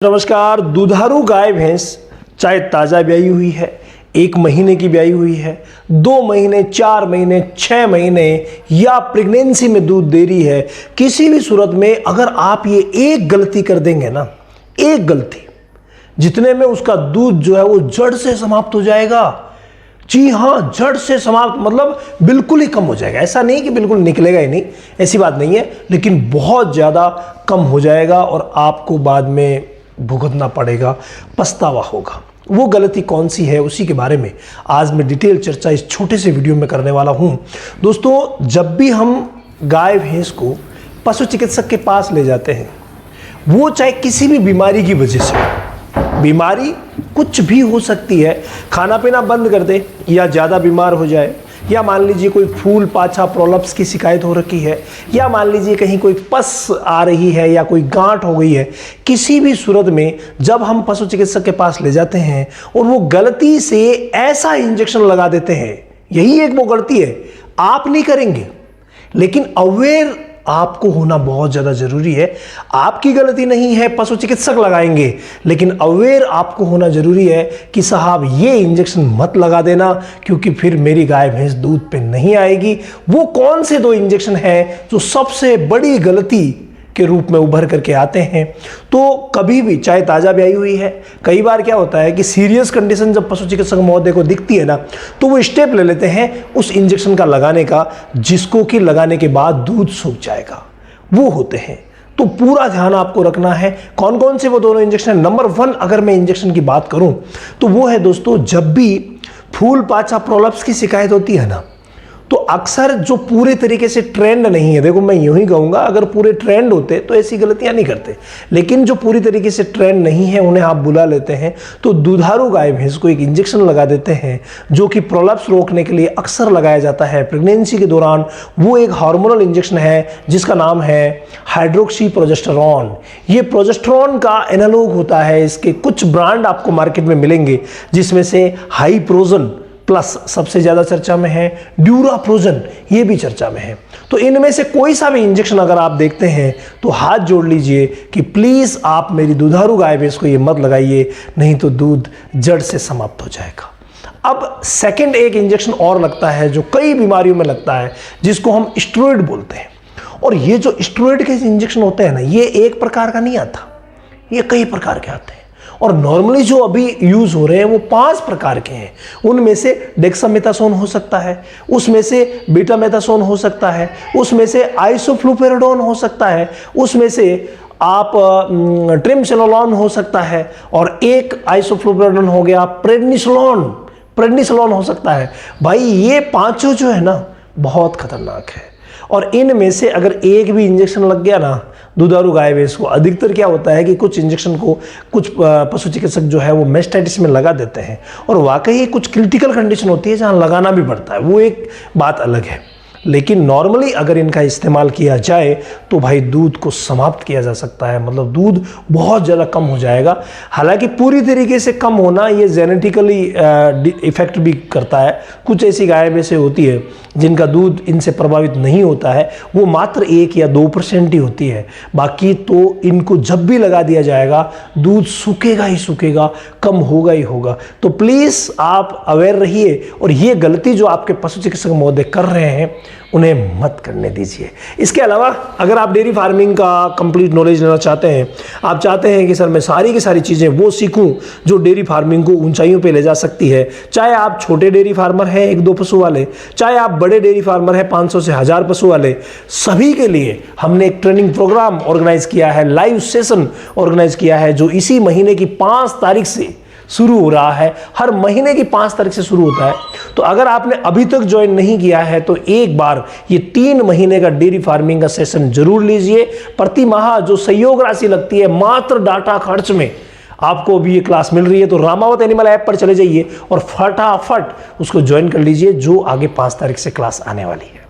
नमस्कार। दुधारू गाय भैंस चाहे ताज़ा ब्याई हुई है, 1 महीने की ब्याई हुई है, 2 महीने, 4 महीने, 6 महीने या प्रेगनेंसी में दूध दे रही है, किसी भी सूरत में अगर आप ये एक गलती कर देंगे ना, एक गलती, जितने में उसका दूध जो है वो जड़ से समाप्त हो जाएगा। जी हाँ, जड़ से समाप्त मतलब बिल्कुल ही कम हो जाएगा। ऐसा नहीं कि बिल्कुल निकलेगा ही नहीं, ऐसी बात नहीं है, लेकिन बहुत ज़्यादा कम हो जाएगा और आपको बाद में भुगतना पड़ेगा, पछतावा होगा। वो गलती कौन सी है, उसी के बारे में आज मैं डिटेल चर्चा इस छोटे से वीडियो में करने वाला हूँ। दोस्तों, जब भी हम गाय भैंस को पशु चिकित्सक के पास ले जाते हैं, वो चाहे किसी भी बीमारी की वजह से, बीमारी कुछ भी हो सकती है, खाना पीना बंद कर दे या ज़्यादा बीमार हो जाए, या मान लीजिए कोई फूल पाछा प्रोलप्स की शिकायत हो रखी है, या मान लीजिए कहीं कोई पस आ रही है या कोई गांठ हो गई है, किसी भी सूरत में जब हम पशु चिकित्सक के पास ले जाते हैं और वो गलती से ऐसा इंजेक्शन लगा देते हैं, यही एक वो गलती है। आप नहीं करेंगे, लेकिन अवेयर आपको होना बहुत ज़्यादा ज़रूरी है। आपकी गलती नहीं है, पशु चिकित्सक लगाएंगे, लेकिन अवेयर आपको होना ज़रूरी है कि साहब ये इंजेक्शन मत लगा देना, क्योंकि फिर मेरी गाय भैंस दूध पे नहीं आएगी। वो कौन से 2 इंजेक्शन हैं जो सबसे बड़ी गलती के रूप में उभर करके आते हैं? तो कभी भी, चाहे ताज़ा ब्याई हुई है, कई बार क्या होता है कि सीरियस कंडीशन जब पशु चिकित्सक महोदय को दिखती है ना, तो वो स्टेप ले लेते हैं उस इंजेक्शन का लगाने का, जिसको कि लगाने के बाद दूध सूख जाएगा, वो होते हैं। तो पूरा ध्यान आपको रखना है। कौन कौन से वो दोनों इंजेक्शन है? नंबर 1 अगर मैं इंजेक्शन की बात करूं तो वो है दोस्तों, जब भी फूल पाछा प्रोलप्स की शिकायत होती है ना, तो अक्सर जो पूरे तरीके से ट्रेंड नहीं है, देखो मैं यूं ही कहूँगा, अगर पूरे ट्रेंड होते तो ऐसी गलतियां नहीं करते, लेकिन जो पूरी तरीके से ट्रेंड नहीं है उन्हें आप बुला लेते हैं, तो दुधारू गाय भैंस को एक इंजेक्शन लगा देते हैं जो कि प्रोलप्स रोकने के लिए अक्सर लगाया जाता है प्रेगनेंसी के दौरान। वो एक हार्मोनल इंजेक्शन है जिसका नाम है हाइड्रोक्सी प्रोजेस्टेरॉन। ये प्रोजेस्टेरॉन का एनालॉग होता है। इसके कुछ ब्रांड आपको मार्केट में मिलेंगे, जिसमें से हाइप्रोजन प्लस सबसे ज़्यादा चर्चा में है, ड्यूराप्रोजन ये भी चर्चा में है। तो इनमें से कोई सा भी इंजेक्शन अगर आप देखते हैं तो हाथ जोड़ लीजिए कि प्लीज़ आप मेरी दुधारू गाय भैंस को ये मत लगाइए, नहीं तो दूध जड़ से समाप्त हो जाएगा। अब सेकंड एक इंजेक्शन और लगता है जो कई बीमारियों में लगता है, जिसको हम स्टेरॉइड बोलते हैं। और ये जो स्टेरॉइड के इंजेक्शन होते हैं ना, ये एक प्रकार का नहीं आता, ये कई प्रकार के आते हैं। और नॉर्मली जो अभी यूज हो रहे हैं वो 5 प्रकार के हैं। उनमें से डेक्सामेथासोन हो सकता है, उसमें से बीटामेथासोन हो सकता है, उसमें से आइसोफ्लुपेराडोन हो सकता है, उसमें से आप ट्रिमसेनोलॉन हो सकता है, और एक आइसोफ्लुपेराडोन हो गया प्रेडनिसोलोन हो सकता है। भाई ये 5 जो है ना, बहुत खतरनाक है। और इनमें से अगर एक भी इंजेक्शन लग गया ना दुधारू गाय भैंस को, अधिकतर क्या होता है कि कुछ इंजेक्शन को कुछ पशु चिकित्सक जो है वो मेस्टाइटिस में लगा देते हैं, और वाकई कुछ क्रिटिकल कंडीशन होती है जहां लगाना भी पड़ता है, वो एक बात अलग है। लेकिन नॉर्मली अगर इनका इस्तेमाल किया जाए तो भाई दूध को समाप्त किया जा सकता है, मतलब दूध बहुत ज़्यादा कम हो जाएगा। हालांकि पूरी तरीके से कम होना ये जेनेटिकली इफेक्ट भी करता है। कुछ ऐसी गाय भैंसें होती है जिनका दूध इनसे प्रभावित नहीं होता है, वो मात्र 1 या 2% ही होती है। बाकी तो इनको जब भी लगा दिया जाएगा दूध सूखेगा ही सूखेगा, कम होगा ही होगा। तो प्लीज़ आप अवेयर रहिए, और ये गलती जो आपके पशु चिकित्सक महोदय कर रहे हैं उन्हें मत करने दीजिए। इसके अलावा अगर आप डेयरी फार्मिंग का कंप्लीट नॉलेज लेना चाहते हैं, आप चाहते हैं कि सर मैं सारी की सारी चीज़ें वो सीखूं जो डेयरी फार्मिंग को ऊंचाइयों पे ले जा सकती है, चाहे आप छोटे डेयरी फार्मर हैं 1-2 पशु वाले, चाहे आप बड़े डेयरी फार्मर हैं 500 से 1000 पशु वाले, सभी के लिए हमने एक ट्रेनिंग प्रोग्राम ऑर्गेनाइज किया है, लाइव सेशन ऑर्गेनाइज किया है, जो इसी महीने की 5 तारीख से शुरू हो रहा है। हर महीने की 5 तारीख से शुरू होता है। तो अगर आपने अभी तक ज्वाइन नहीं किया है तो एक बार ये 3 महीने का डेयरी फार्मिंग का सेशन जरूर लीजिए। प्रति माह जो सहयोग राशि लगती है मात्र डाटा खर्च में आपको अभी ये क्लास मिल रही है। तो रामावत एनिमल ऐप पर चले जाइए और फटाफट उसको ज्वाइन कर लीजिए, जो आगे 5 तारीख से क्लास आने वाली है।